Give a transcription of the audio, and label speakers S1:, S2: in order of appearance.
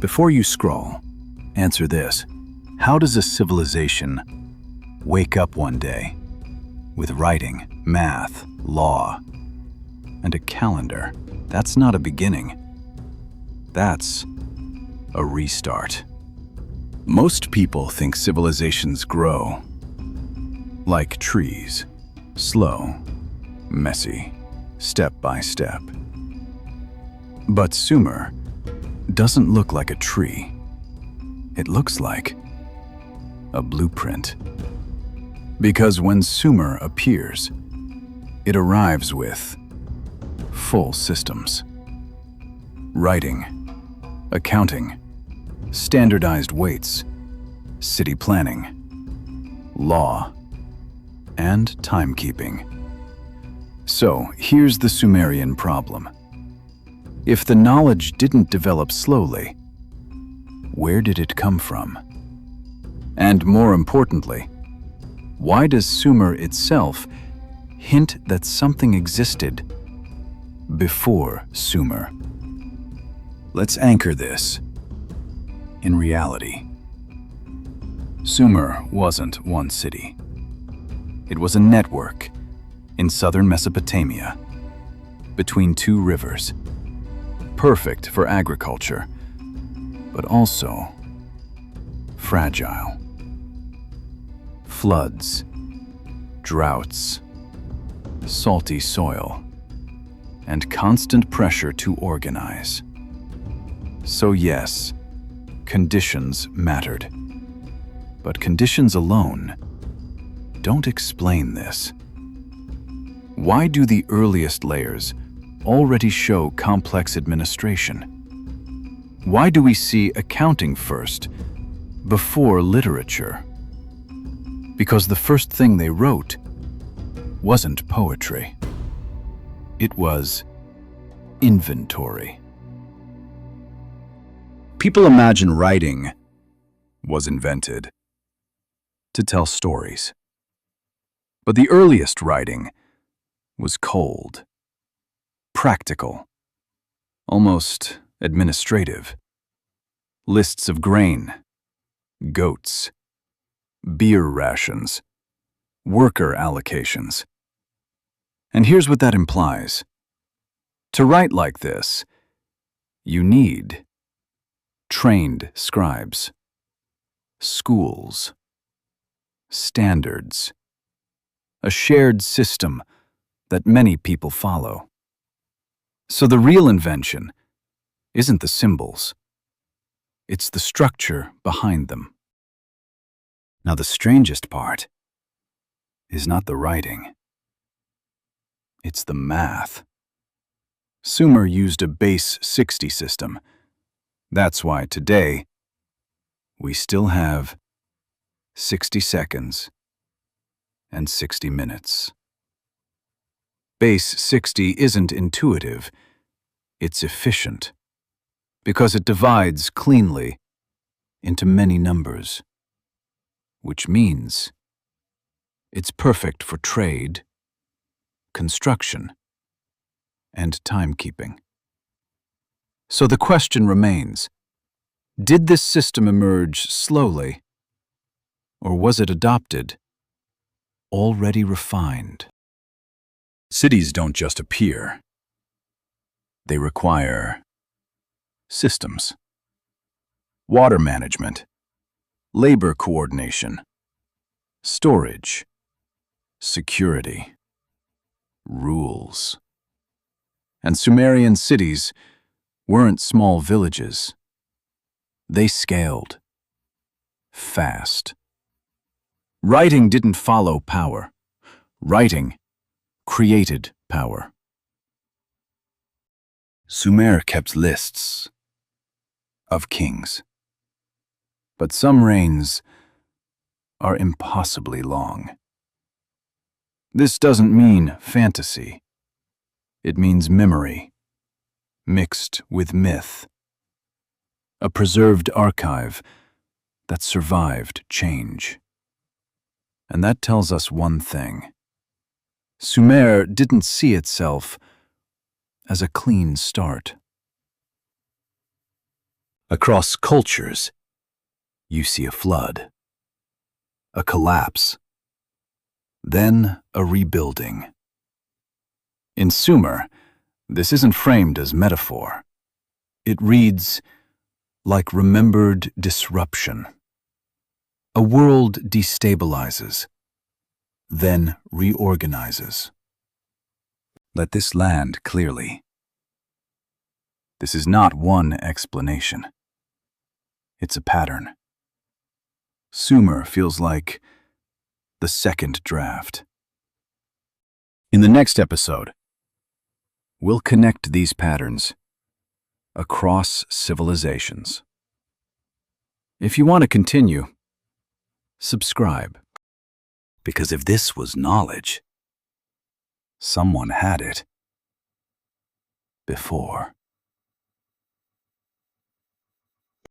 S1: Before you scroll, answer this. How does a civilization wake up one day with writing, math, law, and a calendar? That's not a beginning. That's a restart. Most people think civilizations grow like trees, slow, messy, step by step. But Sumer doesn't look like a tree. It looks like a blueprint. Because when Sumer appears, it arrives with full systems. Writing, accounting, standardized weights, city planning, law, and timekeeping. So here's the Sumerian problem. If the knowledge didn't develop slowly, where did it come from? And more importantly, why does Sumer itself hint that something existed before Sumer? Let's anchor this in reality. Sumer wasn't one city. It was a network in southern Mesopotamia, between two rivers, perfect for agriculture, but also fragile. Floods, droughts, salty soil, and constant pressure to organize. So yes, conditions mattered. But conditions alone don't explain this. Why do the earliest layers already show complex administration? Why do we see accounting first, before literature? Because the first thing they wrote wasn't poetry. It was inventory. People imagine writing was invented to tell stories. But the earliest writing was cold, practical, almost administrative. Lists of grain, goats, beer rations, worker allocations. And here's what that implies. To write like this, you need trained scribes, schools, standards, a shared system that many people follow. So the real invention isn't the symbols, it's the structure behind them. Now the strangest part is not the writing, it's the math. Sumer used a base 60 system. That's why today we still have 60 seconds and 60 minutes. Base 60 isn't intuitive, it's efficient, because it divides cleanly into many numbers, which means it's perfect for trade, construction, and timekeeping. So the question remains, did this system emerge slowly, or was it adopted, already refined? Cities don't just appear. They require systems, water management, labor coordination, storage, security, rules. And Sumerian cities weren't small villages. They scaled fast. Writing didn't follow power. Writing created power. Sumer kept lists of kings, but some reigns are impossibly long. This doesn't mean fantasy. It means memory, mixed with myth. A preserved archive that survived change. And that tells us one thing. Sumer didn't see itself as a clean start. Across cultures, you see a flood, a collapse, then a rebuilding. In Sumer, this isn't framed as metaphor. It reads like remembered disruption. A world destabilizes, then reorganizes. Let this land clearly. This is not one explanation. It's a pattern. Sumer feels like the second draft. In the next episode, we'll connect these patterns across civilizations. If you want to continue, subscribe. Because if this was knowledge, someone had it before.